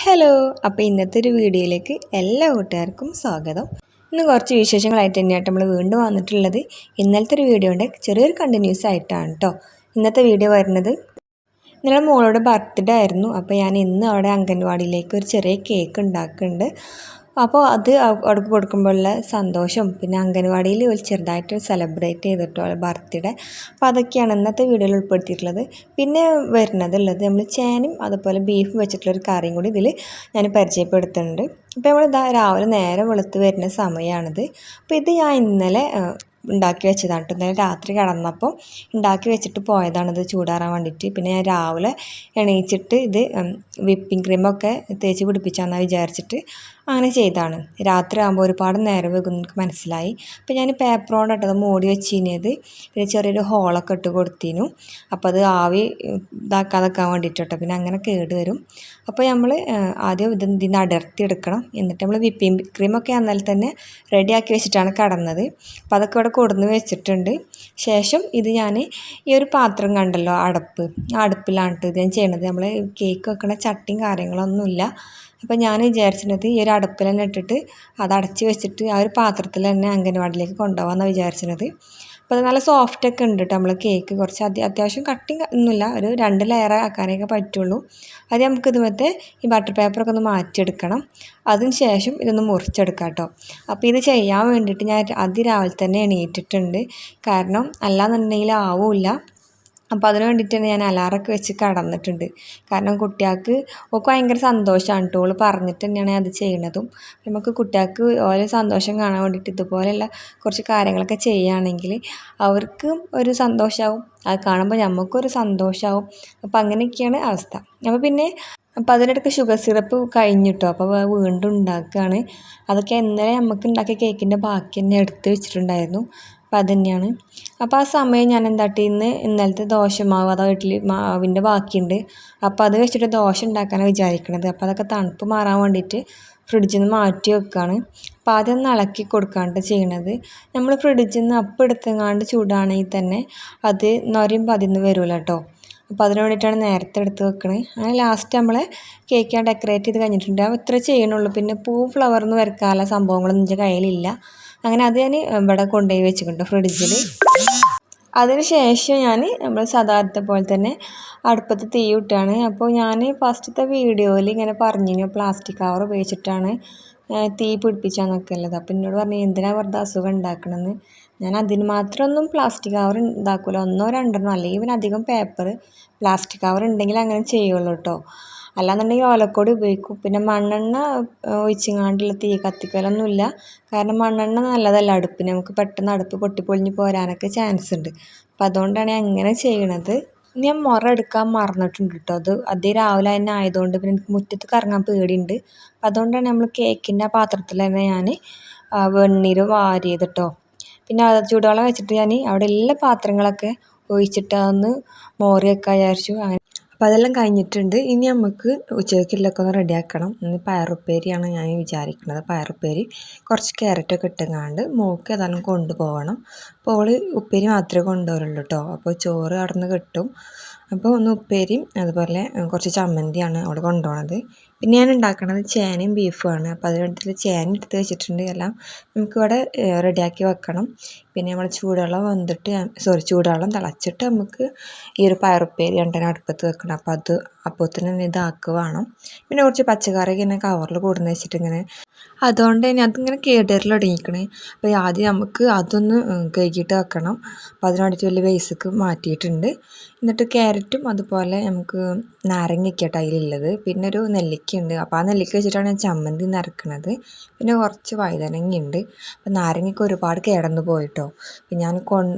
Hello, അപ്പോൾ ഇന്നത്തെ ഒരു വീഡിയോയിലേക്ക് എല്ലാ കൂട്ടുകാർക്കും സ്വാഗതം. ഇന്ന് കുറച്ച് വിശേഷങ്ങളായിട്ട് തന്നെയായിട്ട് നമ്മൾ വീണ്ടും വന്നിട്ടുള്ളത്. ഇന്നലത്തെ ഒരു വീഡിയോയുടെ ചെറിയൊരു കണ്ടിന്യൂസ് ആയിട്ടാണ് കേട്ടോ ഇന്നത്തെ വീഡിയോ വരുന്നത്. ഇന്നലെ മോളുടെ ബർത്ത്ഡേ ആയിരുന്നു. അപ്പോൾ ഞാൻ ഇന്ന് അവിടെ അംഗൻവാടിയിലേക്ക് ഒരു ചെറിയ കേക്ക് ഉണ്ടാക്കുന്നുണ്ട്. അപ്പോൾ അത് അവർക്ക് കൊടുക്കുമ്പോഴുള്ള സന്തോഷം, പിന്നെ അംഗൻവാടിയിൽ ഒരു ചെറുതായിട്ട് സെലിബ്രേറ്റ് ചെയ്തിട്ടോ ബർത്ത്ഡേ, അപ്പോൾ അതൊക്കെയാണ് ഇന്നത്തെ വീഡിയോയിൽ ഉൾപ്പെടുത്തിയിട്ടുള്ളത്. പിന്നെ വരുന്നതുള്ളത് നമ്മൾ ചേനയും അതുപോലെ ബീഫും വെച്ചിട്ടുള്ളൊരു കറിയും കൂടി ഇതിൽ ഞാൻ പരിചയപ്പെടുത്തുന്നുണ്ട്. അപ്പോൾ നമ്മൾ രാവിലെ നേരെ വെളുത്ത് വരുന്ന സമയമാണിത്. അപ്പോൾ ഇത് ഞാൻ ഇന്നലെ ഉണ്ടാക്കി വെച്ചതാണ് കേട്ടോ. ഇന്നലെ രാത്രി കിടന്നപ്പോൾ ഉണ്ടാക്കി വെച്ചിട്ട് പോയതാണിത് ചൂടാറാൻ വേണ്ടിയിട്ട്. പിന്നെ ഞാൻ രാവിലെ എണീച്ചിട്ട് ഇത് വിപ്പിംഗ് ക്രീമൊക്കെ തേച്ച് പിടിപ്പിച്ചാന്നാണ് വിചാരിച്ചിട്ട് അങ്ങനെ ചെയ്താണ്. രാത്രി ആകുമ്പോൾ ഒരുപാട് നേരം വൈകും എനിക്ക് മനസ്സിലായി. അപ്പോൾ ഞാൻ പേപ്പർ കൊണ്ട് ഇട്ടത് മൂടി വെച്ചിരുന്നത്, പിന്നെ ചെറിയൊരു ഹോളൊക്കെ ഇട്ട് കൊടുത്തിരുന്നു. അപ്പോൾ അത് ആവി ഇതാക്കാതെക്കാൻ വേണ്ടിയിട്ട് കേട്ടോ. പിന്നെ അങ്ങനെ കേട് വരും. അപ്പോൾ നമ്മൾ ആദ്യം ഇതിന് അടർത്തി എടുക്കണം. എന്നിട്ട് നമ്മൾ വിപ്പിംഗ് ക്രീമൊക്കെ എന്നാൽ തന്നെ റെഡിയാക്കി വെച്ചിട്ടാണ് കടന്നത്. അപ്പോൾ അതൊക്കെ ഇവിടെ കൊടുന്ന് വെച്ചിട്ടുണ്ട്. ശേഷം ഇത് ഞാൻ ഈ ഒരു പാത്രം കണ്ടല്ലോ, അടുപ്പ്, ആ അടുപ്പിലാണ് ഇത് ഞാൻ ചെയ്യണത്. നമ്മൾ കേക്ക് വെക്കണ ചട്ടിയും കാര്യങ്ങളൊന്നുമില്ല. അപ്പോൾ ഞാൻ വിചാരിച്ചിരുന്നത് ഈ ഒരു അടുപ്പിൽ തന്നെ ഇട്ടിട്ട് അത് അടച്ച് വെച്ചിട്ട് ആ ഒരു പാത്രത്തിൽ തന്നെ അംഗൻവാടിയിലേക്ക് കൊണ്ടുപോകാമെന്നാണ് വിചാരിച്ചിരുന്നത്. അപ്പോൾ അത് നല്ല സോഫ്റ്റൊക്കെ ഉണ്ട് കേട്ടോ. നമ്മൾ കേക്ക് കുറച്ച് അത്യാവശ്യം കട്ടിങ് ഒന്നുമില്ല, ഒരു 2 ലെയർ ആക്കാനൊക്കെ പറ്റുള്ളൂ. അത് നമുക്ക് ഇതുമത്തെ ഈ ബട്ടർ പേപ്പറൊക്കെ ഒന്ന് മാറ്റിയെടുക്കണം. അതിന് ശേഷം ഇതൊന്ന് മുറിച്ചെടുക്കാം കേട്ടോ. അപ്പോൾ ഇത് ചെയ്യാൻ വേണ്ടിയിട്ട് ഞാൻ അതിരാവിലെ തന്നെ എണീറ്റിട്ടുണ്ട്. കാരണം അല്ലാന്നുണ്ടെങ്കിൽ ആവില്ല. അപ്പോൾ അതിന് വേണ്ടിയിട്ട് തന്നെ ഞാൻ അലാറൊക്കെ വെച്ച് കടന്നിട്ടുണ്ട്. കാരണം കുട്ടികൾക്ക് ഒക്കെ ഭയങ്കര സന്തോഷമാണ് കേട്ടോ. ഓൾ പറഞ്ഞിട്ട് തന്നെയാണ് അത് ചെയ്യണതും. നമുക്ക് കുട്ടികൾക്ക് ഓരോ സന്തോഷം കാണാൻ വേണ്ടിയിട്ട് ഇതുപോലെയുള്ള കുറച്ച് കാര്യങ്ങളൊക്കെ ചെയ്യുകയാണെങ്കിൽ അവർക്കും ഒരു സന്തോഷമാവും, അത് കാണുമ്പോൾ നമുക്കൊരു സന്തോഷമാവും. അപ്പോൾ അങ്ങനെയൊക്കെയാണ് അവസ്ഥ. അപ്പോൾ അതിനിടയ്ക്ക് ഷുഗർ സിറപ്പ് കഴിഞ്ഞിട്ടോ. അപ്പോൾ വീണ്ടും ഉണ്ടാക്കുകയാണ്. അതൊക്കെ ഇന്നലെ നമുക്ക് ഉണ്ടാക്കിയ കേക്കിൻ്റെ ബാക്കി തന്നെ എടുത്ത് വെച്ചിട്ടുണ്ടായിരുന്നു. അപ്പോൾ അത് തന്നെയാണ്. അപ്പോൾ ആ സമയം ഞാൻ ഇന്നലത്തെ ദോശമാവ്, അതോ ഇഡ്ഡലി മാവിൻ്റെ ബാക്കിയുണ്ട്. അപ്പോൾ അത് വെച്ചിട്ട് ദോശ ഉണ്ടാക്കാനാണ് വിചാരിക്കുന്നത്. അപ്പോൾ അതൊക്കെ തണുപ്പ് മാറാൻ വേണ്ടിയിട്ട് ഫ്രിഡ്ജിൽ നിന്ന് മാറ്റി വെക്കുകയാണ്. അപ്പോൾ ആദ്യം ഒന്ന് ഇളക്കി കൊടുക്കാണ്ട് ചെയ്യണത്. നമ്മൾ ഫ്രിഡ്ജിൽ നിന്ന് അപ്പം എടുത്തെങ്ങാണ്ട് ചൂടാണെങ്കിൽ തന്നെ അത് നൊരയും പതിന്ന് വരുമല്ലോ കേട്ടോ. അപ്പോൾ അതിന് വേണ്ടിയിട്ടാണ് നേരത്തെ എടുത്ത് വെക്കണത്. അങ്ങനെ ലാസ്റ്റ് നമ്മൾ കേക്ക് ഞാൻ ഡെക്കറേറ്റ് ചെയ്ത് കഴിഞ്ഞിട്ടുണ്ട്. അപ്പോൾ ഇത്ര ചെയ്യണുള്ളൂ. പിന്നെ ഫ്ലവർന്ന് വരക്കാനുള്ള സംഭവങ്ങളൊന്നും എൻ്റെ കയ്യിലില്ല. അങ്ങനെ അത് ഞാൻ ഇവിടെ കൊണ്ടുപോയി വെച്ചിട്ടുണ്ട് ഫ്രിഡ്ജിൽ. അതിന് ശേഷം നമ്മൾ സാധാരണത്തെ പോലെ തന്നെ അടുപ്പത്ത് തീ ഇട്ടാണ്. അപ്പോൾ ഞാൻ ഫസ്റ്റത്തെ വീഡിയോയിൽ ഇങ്ങനെ പറഞ്ഞിരുന്നു പ്ലാസ്റ്റിക് കവർ ഉപയോഗിച്ചിട്ടാണ് തീ പിടിപ്പിച്ചാന്നൊക്കെ ഉള്ളത്. അപ്പോൾ എന്നോട് പറഞ്ഞു എന്തിനാ വെറുതെ അസുഖം ഉണ്ടാക്കണമെന്ന്. ഞാൻ അതിന് മാത്രമൊന്നും പ്ലാസ്റ്റിക് കവർ ഉണ്ടാക്കില്ല, 1 2 അല്ലെങ്കിൽ പിന്നെ അധികം പേപ്പർ പ്ലാസ്റ്റിക് കവർ ഉണ്ടെങ്കിൽ അങ്ങനെ ചെയ്യുള്ളൂ കേട്ടോ. അല്ലാന്നുണ്ടെങ്കിൽ ഓലക്കോടി ഉപയോഗിക്കും. പിന്നെ മണ്ണെണ്ണ ഒഴിച്ചങ്ങാണ്ടുള്ള തീ കത്തിക്കലൊന്നുമില്ല. കാരണം മണ്ണെണ്ണ നല്ലതല്ല അടുപ്പിന്. നമുക്ക് പെട്ടെന്ന് അടുപ്പ് പൊട്ടിപ്പൊളിഞ്ഞ് പോരാനൊക്കെ ചാൻസ് ഉണ്ട്. അപ്പം അതുകൊണ്ടാണ് ഞാൻ അങ്ങനെ ചെയ്യണത്. ഞാൻ എടുക്കാൻ മറന്നിട്ടുണ്ട് കേട്ടോ. അത് രാവിലെ തന്നെ ആയതുകൊണ്ട് പിന്നെ എനിക്ക് മുറ്റത്ത് കറങ്ങാൻ പേടിയുണ്ട്. അപ്പം അതുകൊണ്ടാണ് നമ്മൾ കേക്കിൻ്റെ ആ പാത്രത്തിൽ തന്നെ ഞാൻ വെണ്ണീര് വാരിയത് കേട്ടോ. പിന്നെ ചൂടുവെള്ളം വെച്ചിട്ട് ഞാൻ അവിടെ എല്ലാ പാത്രങ്ങളൊക്കെ ഒഴിച്ചിട്ട് അതൊന്ന് മോറി വെക്കാൻ വിചാരിച്ചു. അപ്പോൾ അതെല്ലാം കഴിഞ്ഞിട്ടുണ്ട്. ഇനി നമുക്ക് ഉച്ചയ്ക്കുള്ളതൊക്കെ ഒന്ന് റെഡിയാക്കണം. ഇന്ന് പയറുപ്പേരിയാണ് ഞാൻ വിചാരിക്കുന്നത്. പയറുപ്പേരി കുറച്ച് ക്യാരറ്റൊക്കെ ഇട്ടെങ്ങാണ്ട് മോൾക്ക് ഏതായാലും കൊണ്ടുപോകണം. അപ്പോൾ അവൾ ഉപ്പേരി മാത്രമേ കൊണ്ടുവരുള്ളൂ കേട്ടോ. അപ്പോൾ ചോറ് അവിടെ നിന്ന് കിട്ടും. അപ്പോൾ ഒന്ന് ഉപ്പേരിയും അതുപോലെ കുറച്ച് ചമ്മന്തിയാണ് അവൾ കൊണ്ടുപോകണത്. പിന്നെ ഞാൻ ഉണ്ടാക്കണത് ചേനയും ബീഫുമാണ്. അപ്പോൾ അതിന് വേണ്ടിയിട്ട് ചേന എടുത്ത് വെച്ചിട്ടുണ്ട്. എല്ലാം നമുക്കിവിടെ റെഡിയാക്കി വെക്കണം. പിന്നെ നമ്മൾ ചൂടുവെള്ളം തിളച്ചിട്ട് നമുക്ക് ഈ ഒരു പയറുപ്പേരി രണ്ടെണ്ണം അടുപ്പത്ത് വെക്കണം. അപ്പോൾ അപ്പോൾ തന്നെ ഇതാക്കുക വേണം. പിന്നെ കുറച്ച് പച്ചക്കറിയൊക്കെ ഇങ്ങനെ കവറിൽ കൊടുന്ന് വെച്ചിട്ട് ഇങ്ങനെ അതുകൊണ്ട് തന്നെ അതിങ്ങനെ കേടുവരൽ തുടങ്ങിക്കണേ. അപ്പോൾ ആദ്യം നമുക്ക് അതൊന്ന് കഴുകിയിട്ട് വെക്കണം. അപ്പോൾ അതിന് വേണ്ടിയിട്ട് വലിയ ബേസിക്ക് മാറ്റിയിട്ടുണ്ട്. എന്നിട്ട് ക്യാരറ്റും അതുപോലെ നമുക്ക് നാരങ്ങയ്ക്കായിട്ട് അതിലുള്ളത്, പിന്നെ ഒരു നെല്ലിക്കയുണ്ട്. അപ്പോൾ ആ നെല്ലിക്ക വെച്ചിട്ടാണ് ഞാൻ ചമ്മന്തി നിറക്കുന്നത്. പിന്നെ കുറച്ച് വഴുതനങ്ങയുണ്ട്. അപ്പോൾ നാരങ്ങയ്ക്ക് ഒരുപാട് കേടന്ന് പോയിട്ടോ. അപ്പോൾ ഞാൻ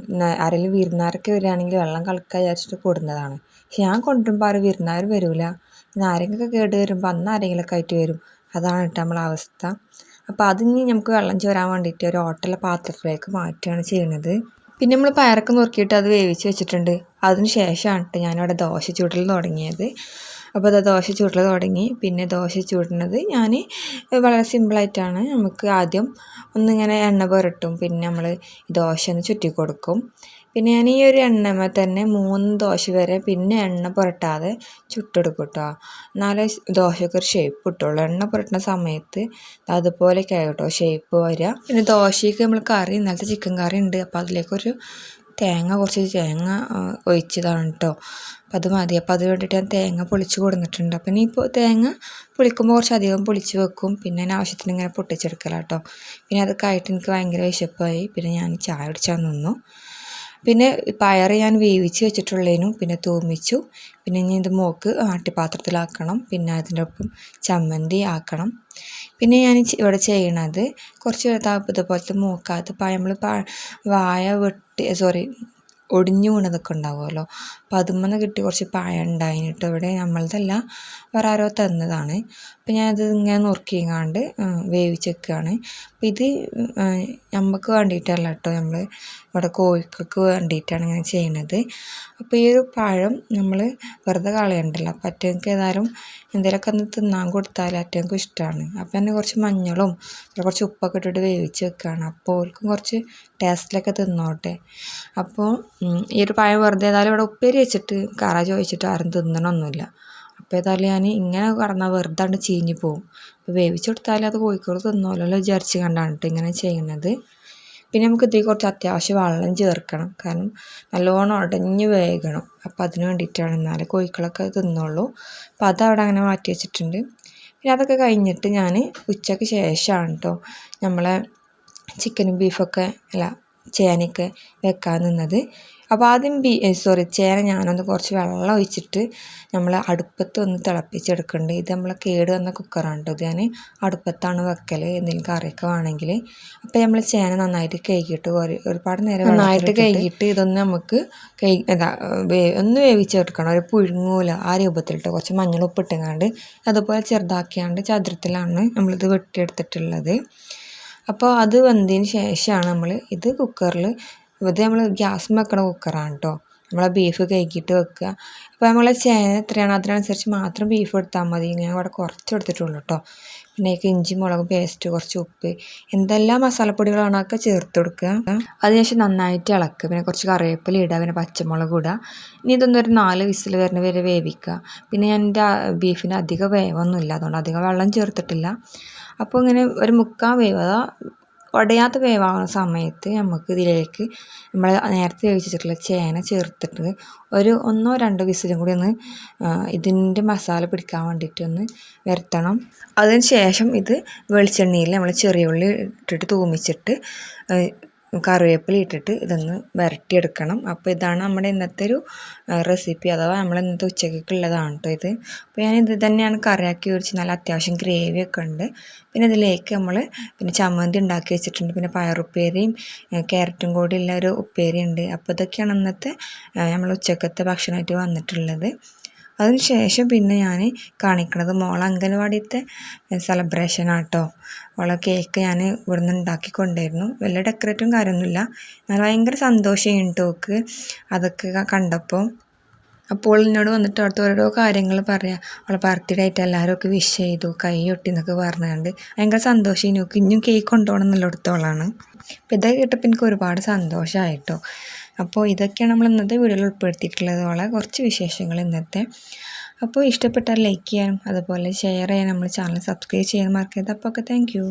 ആരെങ്കിലും വിരുന്നാരൊക്കെ വരികയാണെങ്കിൽ വെള്ളം കളിക്കാൻ വിചാരിച്ചിട്ട് കൊടുന്നതാണ്. പക്ഷെ ഞാൻ കൊണ്ടുവരുമ്പോൾ ആരും വിരുന്നാർ വരില്ല. നാരങ്ങയൊക്കെ കേട് വരുമ്പോൾ അന്ന് ആരെങ്കിലുമൊക്കെ ആയിട്ട് വരും. അതാണ് കേട്ടോ നമ്മളെ അവസ്ഥ. അപ്പോൾ അതിന് നമുക്ക് വെള്ളം ചോരാൻ വേണ്ടിയിട്ട് ഒരു ഓട്ടയുള്ള പാത്രത്തിലേക്ക് മാറ്റുകയാണ് ചെയ്യുന്നത്. പിന്നെ നമ്മൾ പയറൊക്കെ നുറുക്കിയിട്ട് അത് വേവിച്ച് വെച്ചിട്ടുണ്ട്. അതിന് ശേഷമാണ് കേട്ടോ ഞാനിവിടെ ദോശ ചുടൽ തുടങ്ങിയത്. അപ്പോൾ അത് ദോശ ചുടൽ തുടങ്ങി. പിന്നെ ദോശ ചുടുന്നത് ഞാൻ വളരെ സിമ്പിളായിട്ടാണ്. നമുക്ക് ആദ്യം ഒന്നിങ്ങനെ എണ്ണ പുരട്ടും. പിന്നെ നമ്മൾ ദോശ ഒന്ന് ചുറ്റി കൊടുക്കും. പിന്നെ ഞാൻ ഈ ഒരു എണ്ണമ തന്നെ 3 ദോശ വരെ പിന്നെ എണ്ണ പുരട്ടാതെ ചുട്ടെടുക്കും കേട്ടോ. എന്നാലേ ദോശയ്ക്ക് ഒരു ഷേപ്പ് കിട്ടുള്ളൂ. എണ്ണ പുരട്ടുന്ന സമയത്ത് അതുപോലെയൊക്കെ കേട്ടോ ഷേപ്പ് വരിക. പിന്നെ ദോശയ്ക്ക് നമ്മൾ കറി ഇന്നലത്തെ ചിക്കൻ കറി ഉണ്ട്. അപ്പോൾ അതിലേക്കൊരു കുറച്ച് തേങ്ങ ഒഴിച്ചതാണ് കേട്ടോ. അപ്പം അത് മതി. അപ്പോൾ അത് വേണ്ടിയിട്ട് ഞാൻ തേങ്ങ പൊളിച്ച് കൊടുത്തിട്ടുണ്ട്. അപ്പം ഇനിയിപ്പോൾ തേങ്ങ പൊളിക്കുമ്പോൾ കുറച്ചധികം പൊളിച്ച് വെക്കും. പിന്നെ ഞാൻ ആവശ്യത്തിന് ഇങ്ങനെ പൊട്ടിച്ചെടുക്കലാണ് കേട്ടോ. പിന്നെ അതൊക്കെ ആയിട്ട് എനിക്ക് ഭയങ്കര വിശപ്പായി. പിന്നെ ഞാൻ ചായ കുടിച്ചാൽ നിന്നു. പിന്നെ പയർ ഞാൻ വേവിച്ച് വെച്ചിട്ടുള്ളതിനും പിന്നെ തൂമിച്ചു. പിന്നെ ഇനി ഇത് മോക്ക് ആട്ടിപ്പാത്രത്തിലാക്കണം. പിന്നെ അതിൻ്റെ ഒപ്പം ചമ്മന്തി ആക്കണം. പിന്നെ ഞാൻ ഇവിടെ ചെയ്യണത് കുറച്ച് ഇതുപോലത്തെ മൂക്കാത്ത നമ്മൾ വായ ഒടിഞ്ഞു വീണതൊക്കെ ഉണ്ടാവുമല്ലോ. അപ്പം അതിന്മേൽ കിട്ടി കുറച്ച് പായ ഉണ്ടായിട്ടോ. ഇവിടെ നമ്മളതല്ല വേറെ ആരോ തന്നതാണ്. അപ്പം ഞാനത് ഇങ്ങനെ നുറുക്കിങ്ങാണ്ട് വേവിച്ചേക്കുകയാണ്. അപ്പം ഇത് നമുക്ക് വേണ്ടിയിട്ടല്ല കേട്ടോ, നമ്മൾ ഇവിടെ കോഴിക്കൾക്ക് വേണ്ടിയിട്ടാണ് ഇങ്ങനെ ചെയ്യുന്നത്. അപ്പോൾ ഈ ഒരു പഴം നമ്മൾ വെറുതെ കളയണ്ടല്ലോ. അപ്പം അറ്റങ്ങൾക്ക് ഏതായാലും എന്തെങ്കിലുമൊക്കെ ഒന്ന് തിന്നാൻ കൊടുത്താൽ അറ്റങ്ങൾക്ക് ഇഷ്ടമാണ്. അപ്പം തന്നെ കുറച്ച് മഞ്ഞളും കുറച്ച് ഉപ്പൊക്കെ ഇട്ടിട്ട് വേവിച്ച് വെക്കുകയാണ്. അപ്പോൾ ഓർക്കും കുറച്ച് ടേസ്റ്റിലൊക്കെ തിന്നോട്ടെ. അപ്പോൾ ഈ ഒരു പഴം വെറുതെ ഏതായാലും ഇവിടെ ഉപ്പേരി വെച്ചിട്ട് കറ ചോദിച്ചിട്ട് ആരും തിന്നണമൊന്നുമില്ല. അപ്പോൾ ഏതായാലും ഞാൻ ഇങ്ങനെ കടന്നാൽ വെറുതെ ഉണ്ട് ചീഞ്ഞ് പോവും. അപ്പോൾ വേവിച്ച് കൊടുത്താൽ അത് കോഴിക്കോട് തിന്നോലല്ലോ വിചാരിച്ച് കണ്ടാണ് കേട്ടോ ഇങ്ങനെ ചെയ്യുന്നത്. പിന്നെ നമുക്ക് ഇതിൽ കുറച്ച് അത്യാവശ്യം വെള്ളം ചേർക്കണം. കാരണം നല്ലോണം ഉടഞ്ഞ് വേകണം. അപ്പോൾ അതിന് വേണ്ടിയിട്ടാണ്, എന്നാലേ കോഴിക്കളൊക്കെ തിന്നുള്ളൂ. അപ്പോൾ അതവിടെ അങ്ങനെ മാറ്റി വെച്ചിട്ടുണ്ട്. പിന്നെ അതൊക്കെ കഴിഞ്ഞിട്ട് ഞാൻ ഉച്ചയ്ക്ക് ശേഷമാണ് കേട്ടോ നമ്മളെ ചിക്കനും ബീഫൊക്കെ ചേനയൊക്കെ വെക്കാൻ നിന്നത്. അപ്പോൾ ആദ്യം ചേന ഞാനൊന്ന് കുറച്ച് വെള്ളം ഒഴിച്ചിട്ട് നമ്മൾ അടുപ്പത്ത് ഒന്ന് തിളപ്പിച്ചെടുക്കുന്നുണ്ട്. ഇത് നമ്മൾ കേട് വന്ന കുക്കറാണ് കേട്ടോ. ഇത് ഞാൻ അടുപ്പത്താണ് വെക്കൽ എന്തെങ്കിലും കറിയൊക്കെ വേണമെങ്കിൽ. അപ്പോൾ നമ്മൾ ചേന നന്നായിട്ട് കഴുകിയിട്ട് ഒരുപാട് നേരം നന്നായിട്ട് കഴുകിയിട്ട് ഇതൊന്ന് നമുക്ക് ഒന്ന് വേവിച്ചെടുക്കണം. ഒരു പുഴുങ്ങൂല ആ രൂപത്തിലിട്ട് കുറച്ച് മഞ്ഞൾ ഉപ്പിട്ടുങ്ങാണ്ട് അതുപോലെ ചെറുതാക്കിയാണ്ട് ചതുരത്തിലാണ് നമ്മളിത് വെട്ടിയെടുത്തിട്ടുള്ളത്. അപ്പോൾ അത് വെന്തതിന് ശേഷമാണ് നമ്മൾ ഇത് കുക്കറിൽ നമ്മൾ ഗ്യാസ് വെക്കണ കുക്കറാണ് കേട്ടോ. നമ്മളെ ബീഫ് കഴുകിയിട്ട് വെക്കുക. അപ്പോൾ നമ്മളെ ചേന എത്രയാണ് അതിനനുസരിച്ച് മാത്രം ബീഫ് എടുത്താൽ മതി. ഞാൻ ഇവിടെ കുറച്ച് എടുത്തിട്ടുള്ളൂ കേട്ടോ. പിന്നെ ഇഞ്ചി മുളക് പേസ്റ്റ്, കുറച്ച് ഉപ്പ്, എന്തെല്ലാം മസാലപ്പൊടികളാണ് ഒക്കെ ചേർത്ത് കൊടുക്കുക. അതിനുശേഷം നന്നായിട്ട് ഇളക്കുക. പിന്നെ കുറച്ച് കറിവേപ്പില ഇടുക, പിന്നെ പച്ചമുളക് ഇടുക. ഇനി ഇതൊന്നും ഒരു 4 വിസിൽ വരുന്ന വരെ വേവിക്കുക. പിന്നെ ഞാൻ എൻ്റെ ബീഫിന് അധികം വേവൊന്നുമില്ല, അതുകൊണ്ട് അധികം വെള്ളം ചേർത്തിട്ടില്ല. അപ്പോൾ ഇങ്ങനെ ഒരു 3/4 വേവ് ഉടയാത്ത വേവാകുന്ന സമയത്ത് നമുക്ക് ഇതിലേക്ക് നമ്മൾ നേരത്തെ വേവിച്ചിട്ടുള്ള ചേന ചേർത്തിട്ട് ഒരു 1-2 വിസിലും കൂടി ഒന്ന് ഇതിൻ്റെ മസാല പിടിക്കാൻ വേണ്ടിയിട്ട് ഒന്ന് വരുത്തണം. അതിന് ശേഷം ഇത് വെളിച്ചെണ്ണയിൽ നമ്മൾ ചെറിയ ഉള്ളി ഇട്ടിട്ട് തൂമിച്ചിട്ട് കറിവേപ്പില ഇട്ടിട്ട് ഇതൊന്ന് വരട്ടിയെടുക്കണം. അപ്പോൾ ഇതാണ് നമ്മുടെ ഇന്നത്തെ ഒരു റെസിപ്പി, അഥവാ നമ്മൾ ഇന്നത്തെ ഉച്ചയ്ക്കുള്ളതാണ് കേട്ടോ ഇത്. അപ്പോൾ ഞാൻ ഇത് തന്നെയാണ് കറിയാക്കി വെച്ച്, നല്ല അത്യാവശ്യം ഗ്രേവിയൊക്കെ ഉണ്ട്. പിന്നെ ഇതിലേക്ക് നമ്മൾ ചമ്മന്തി ഉണ്ടാക്കി വെച്ചിട്ടുണ്ട്. പിന്നെ പയറുപ്പേരിയും ക്യാരറ്റും കൂടി ഉള്ള ഒരു ഉപ്പേരി ഉണ്ട്. അപ്പോൾ ഇതൊക്കെയാണ് ഇന്നത്തെ നമ്മൾ ഉച്ചക്കത്തെ ഭക്ഷണമായിട്ട് വന്നിട്ടുള്ളത്. അതിന് ശേഷം പിന്നെ ഞാൻ കാണിക്കുന്നത് മോളെ അംഗനവാടിയത്തെ സെലിബ്രേഷനാണ് കേട്ടോ. അവളെ കേക്ക് ഞാൻ ഇവിടെ നിന്ന് ഉണ്ടാക്കിക്കൊണ്ടായിരുന്നു. വലിയ ഡെക്കറേറ്റും കാര്യമൊന്നുമില്ല, എന്നാൽ ഭയങ്കര സന്തോഷമായി ഓക്ക് അതൊക്കെ കണ്ടപ്പോൾ. അപ്പോൾ എന്നോട് വന്നിട്ട് അവിടുത്തെ ഓരോ കാര്യങ്ങൾ പറയാം. അവളെ ബർത്ത്ഡേ ആയിട്ട് എല്ലാവരും ഒക്കെ വിഷ് ചെയ്തു, കൈ ഒട്ടി എന്നൊക്കെ പറഞ്ഞുകൊണ്ട് ഭയങ്കര സന്തോഷം. നോക്ക് ഇനിയും കേക്ക് കൊണ്ടുപോകണം എന്നുള്ളിടത്തോളാണ്. അപ്പോൾ ഇതൊക്കെ കേട്ടപ്പോൾ എനിക്ക് ഒരുപാട് സന്തോഷമായിട്ടോ. അപ്പോൾ ഇതൊക്കെയാണ് നമ്മൾ ഇന്നത്തെ വീഡിയോയിൽ ഉൾപ്പെടുത്തിയിട്ടുള്ളത്, വളരെ കുറച്ച് വിശേഷങ്ങൾ ഇന്നത്തെ. അപ്പോൾ ഇഷ്ടപ്പെട്ടാൽ ലൈക്ക് ചെയ്യാനും അതുപോലെ ഷെയർ ചെയ്യാനും നമ്മൾ ചാനൽ സബ്സ്ക്രൈബ് ചെയ്യാൻ മറക്കരുത്. അപ്പോൾ ഒക്കെ താങ്ക് യു.